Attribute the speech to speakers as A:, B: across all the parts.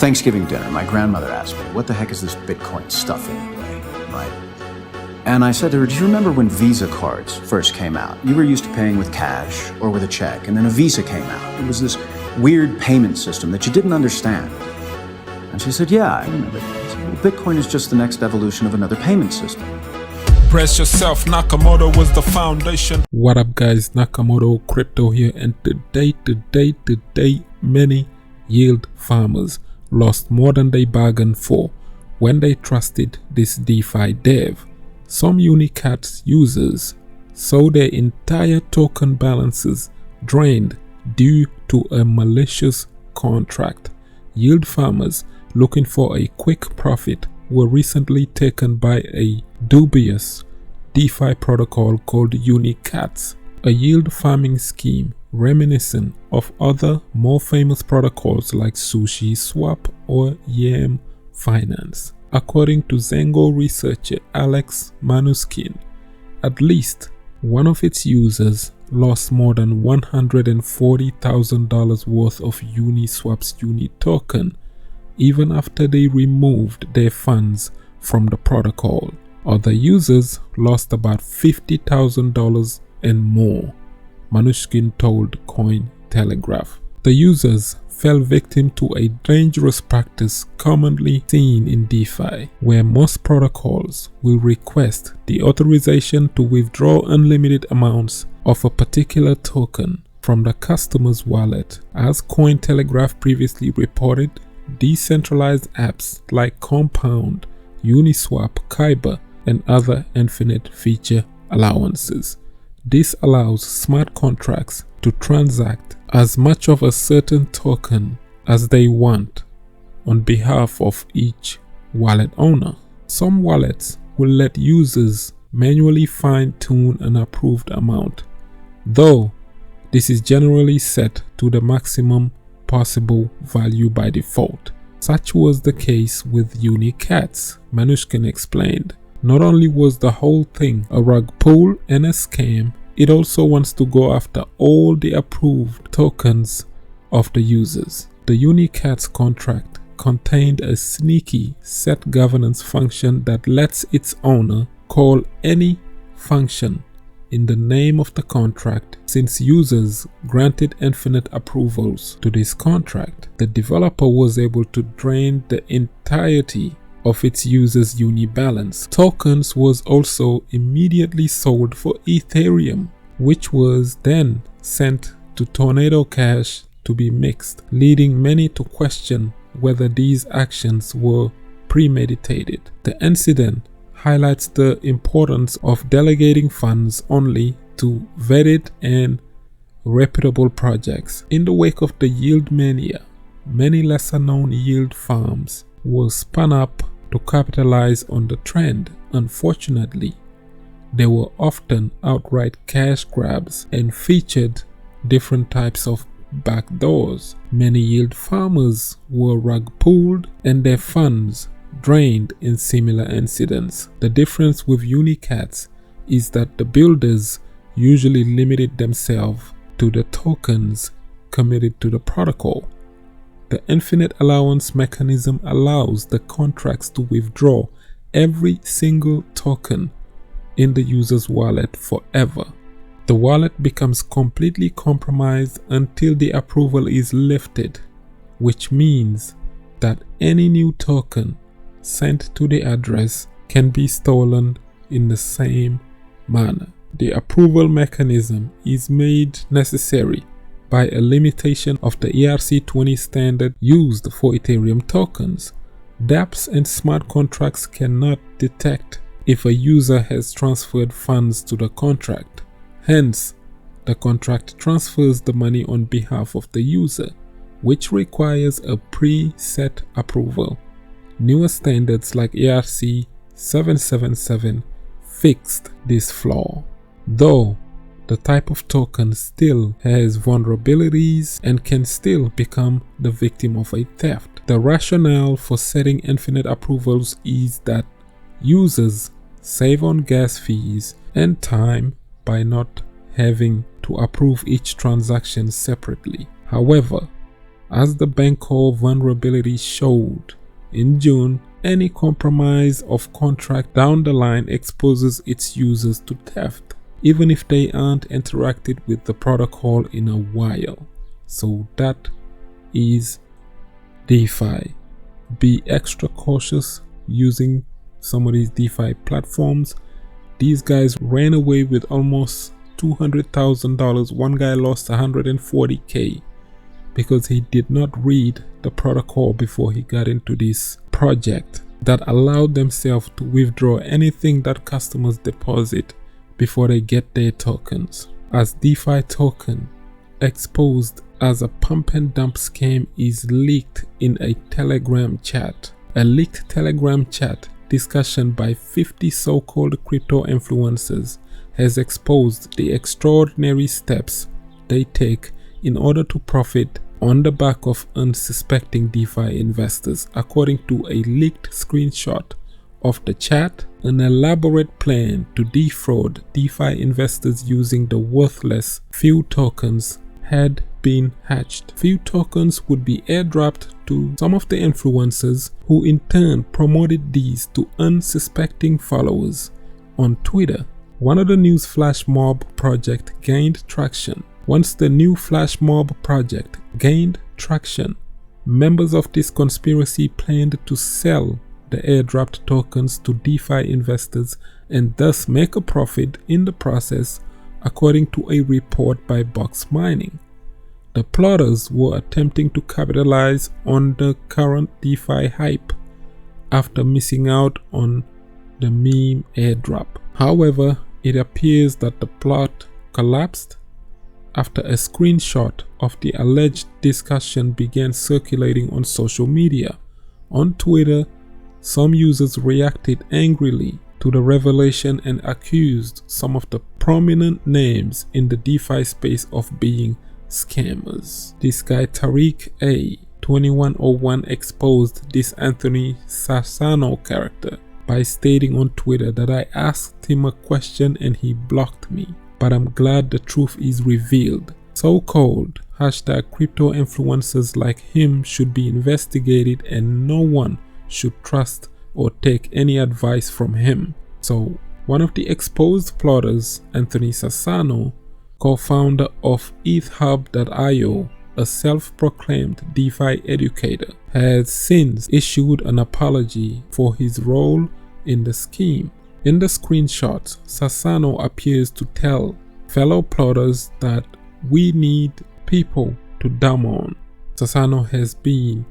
A: Thanksgiving dinner, my grandmother asked me, what the heck is this Bitcoin stuff anyway, right? And I said to her, do you remember when Visa cards first came out? You were used to paying with cash or with a check, and then a Visa came out. It was this weird payment system that you didn't understand. And she said, yeah, I remember that. I said, well, Bitcoin is just the next evolution of another payment system.
B: Brace yourself, Nakamoto was the foundation.
C: What up guys, Nakamoto Crypto here, and today, many yield farmers lost more than they bargained for when they trusted this DeFi dev. Some UniCats users saw their entire token balances drained due to a malicious contract. Yield farmers looking for a quick profit were recently taken by a dubious DeFi protocol called UniCats, a yield farming scheme reminiscent of other more famous protocols like SushiSwap or Yam Finance. According to Zengo researcher Alex Manuskin, at least one of its users lost more than $140,000 worth of Uniswaps Uni token even after they removed their funds from the protocol. Other users lost about $50,000 and more, Manuskin told Cointelegraph. The users fell victim to a dangerous practice commonly seen in DeFi, where most protocols will request the authorization to withdraw unlimited amounts of a particular token from the customer's wallet. As Cointelegraph previously reported, decentralized apps like Compound, Uniswap, Kyber, and other infinite feature allowances. This allows smart contracts to transact as much of a certain token as they want on behalf of each wallet owner. Some wallets will let users manually fine-tune an approved amount, though this is generally set to the maximum possible value by default. Such was the case with UniCats, Manuskin explained. Not only was the whole thing a rug pull and a scam, it also wants to go after all the approved tokens of the users. The UniCats contract contained a sneaky set governance function that lets its owner call any function in the name of the contract. Since users granted infinite approvals to this contract, the developer was able to drain the entirety of its users' Uni balance. Tokens was also immediately sold for Ethereum, which was then sent to Tornado Cash to be mixed, leading many to question whether these actions were premeditated. The incident highlights the importance of delegating funds only to vetted and reputable projects. In the wake of the yield mania, many lesser-known yield farms were spun up to capitalize on the trend. Unfortunately, they were often outright cash grabs and featured different types of backdoors. Many yield farmers were rug pulled and their funds drained in similar incidents. The difference with UniCats is that the builders usually limited themselves to the tokens committed to the protocol. The infinite allowance mechanism allows the contracts to withdraw every single token in the user's wallet forever. The wallet becomes completely compromised until the approval is lifted, which means that any new token sent to the address can be stolen in the same manner. The approval mechanism is made necessary by a limitation of the ERC20 standard used for Ethereum tokens. dApps and smart contracts cannot detect if a user has transferred funds to the contract. Hence, the contract transfers the money on behalf of the user, which requires a pre-set approval. Newer standards like ERC 777 fixed this flaw, though the type of token still has vulnerabilities and can still become the victim of a theft. The rationale for setting infinite approvals is that users save on gas fees and time by not having to approve each transaction separately. However, As the Bancor vulnerability showed in June, any compromise of contract down the line exposes its users to theft, even if they aren't interacted with the protocol in a while. So that is DeFi. Be extra cautious using some of these DeFi platforms. These guys ran away with almost $200,000. One guy lost $140K because he did not read the protocol before he got into this project that allowed themselves to withdraw anything that customers deposit before they get their tokens. As DeFi token exposed as a pump and dump scam is leaked in a Telegram chat. A leaked Telegram chat discussion by 50 so-called crypto influencers has exposed the extraordinary steps they take in order to profit on the back of unsuspecting DeFi investors. According to a leaked screenshot of the chat, an elaborate plan to defraud DeFi investors using the worthless few tokens had been hatched. Few tokens would be airdropped to some of the influencers, who in turn promoted these to unsuspecting followers on Twitter. One of the news flash mob project gained traction. Once the new flash mob project gained traction, members of this conspiracy planned to sell the airdropped tokens to DeFi investors and thus make a profit in the process, according to a report by Box Mining. The plotters were attempting to capitalize on the current DeFi hype after missing out on the meme airdrop. However, it appears that the plot collapsed after a screenshot of the alleged discussion began circulating on social media. On Twitter, some users reacted angrily to the revelation and accused some of the prominent names in the DeFi space of being scammers. This guy Tariq A 2101 exposed this AnthonySasano character by stating on Twitter that I asked him a question and he blocked me, but I'm glad the truth is revealed. So-called #crypto influencers like him should be investigated and no one should trust or take any advice from him. So one of the exposed plotters, AnthonySasano, co-founder of ETHHub.io, a self-proclaimed DeFi educator, has since issued an apology for his role in the scheme. In the screenshot, Sasano appears to tell fellow plotters that we need people to dumb on. Sasano has been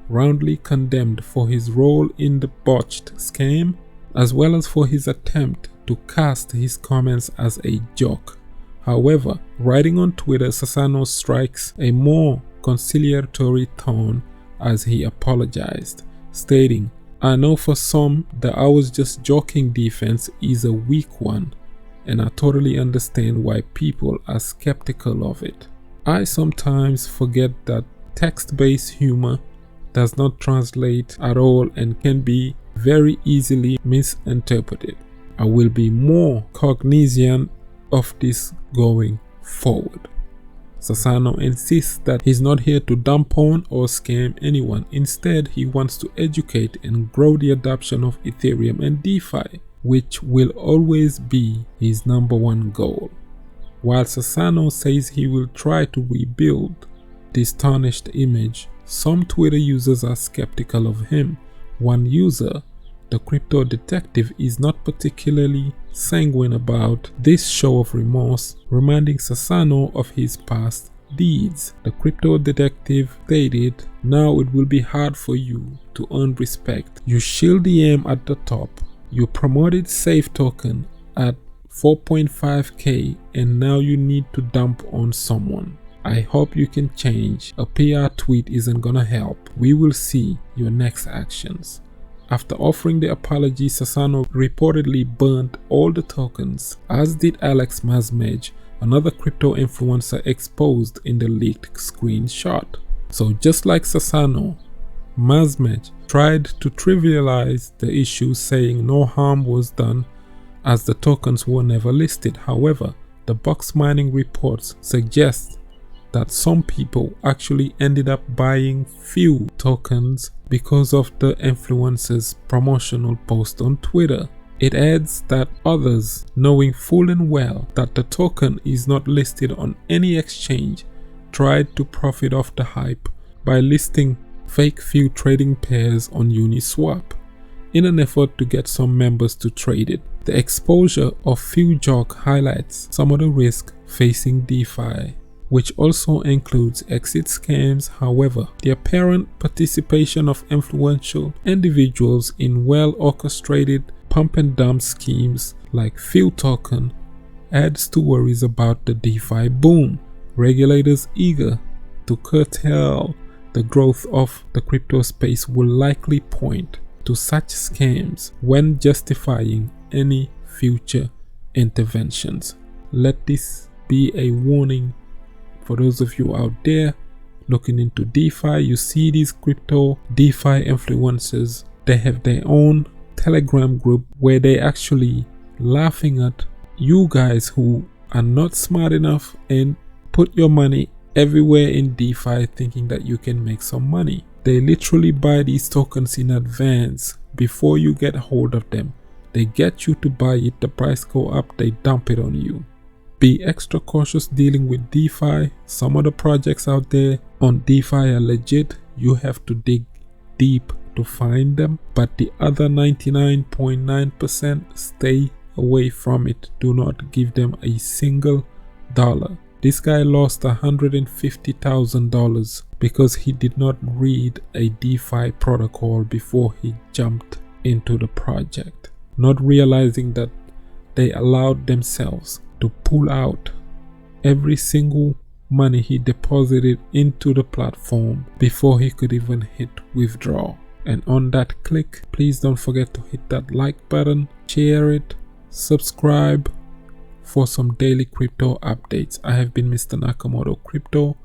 C: roundly condemned for his role in the botched scam, as well as for his attempt to cast his comments as a joke. However, writing on Twitter, Sasano strikes a more conciliatory tone as he apologized, stating, "I know for some the I was just joking defense is a weak one, and I totally understand why people are skeptical of it. I sometimes forget that text-based humor does not translate at all and can be very easily misinterpreted. I will be more cognizant of this going forward." Sasano insists that he's not here to dump on or scam anyone. Instead, he wants to educate and grow the adoption of Ethereum and DeFi, which will always be his #1 goal. While Sasano says he will try to rebuild this tarnished image, some Twitter users are skeptical of him. One user, the crypto detective, is not particularly sanguine about this show of remorse, reminding Sasano of his past deeds. The crypto detective stated, "Now it will be hard for you to earn respect. You shield the Yam at the top. You promoted Safe Token at 4.5k and now you need to dump on someone. I hope you can change. A PR tweet isn't gonna help. We will see your next actions." After offering the apology, Sasano reportedly burnt all the tokens, as did Alex Masmej, another crypto influencer exposed in the leaked screenshot. So just like Sasano, Masmej tried to trivialize the issue, saying no harm was done as the tokens were never listed. However, the Box Mining reports suggest that some people actually ended up buying few tokens because of the influencer's promotional post on Twitter. It adds that others, knowing full and well that the token is not listed on any exchange, tried to profit off the hype by listing fake few trading pairs on Uniswap in an effort to get some members to trade it. The exposure of few jog highlights some of the risk facing DeFi, which also includes exit scams. However, the apparent participation of influential individuals in well-orchestrated pump and dump schemes like few token adds to worries about the DeFi boom. Regulators eager to curtail the growth of the crypto space will likely point to such scams when justifying any future interventions. Let this be a warning for those of you out there looking into DeFi. You see these crypto DeFi influencers, they have their own Telegram group where they actually laughing at you guys who are not smart enough and put your money everywhere in DeFi thinking that you can make some money. They literally buy these tokens in advance before you get hold of them. They get you to buy it, the price go up, they dump it on you. Be extra cautious dealing with DeFi. Some of the projects out there on DeFi are legit. You have to dig deep to find them, but the other 99.9% stay away from it. Do not give them a single dollar. This guy lost $150,000 because he did not read a DeFi protocol before he jumped into the project, not realizing that they allowed themselves to pull out every single money he deposited into the platform before he could even hit withdraw. And on that click, please don't forget to hit that like button, share it, subscribe for some daily crypto updates. I have been Mr. Nakamoto Crypto,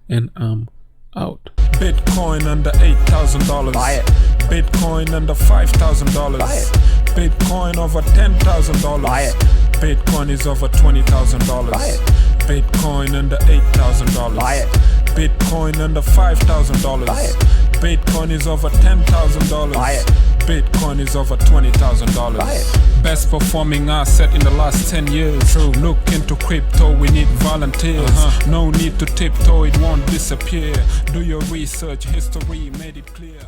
C: and I'm out.
B: Bitcoin under $8,000.
D: Buy it.
B: Bitcoin under $5,000.
D: Buy it.
B: Bitcoin over $10,000.
D: Buy it.
B: Bitcoin is over $20,000.
D: Buy it.
B: Bitcoin under $8,000.
D: Buy it.
B: Bitcoin under $5,000.
D: Buy it.
B: Bitcoin is over $10,000.
D: Buy it.
B: Bitcoin is over $20,000.
D: Buy it.
B: Best performing asset in the last 10 years. True. Look into crypto, we need volunteers. No need to tiptoe, it won't disappear. Do your research, history made it clear.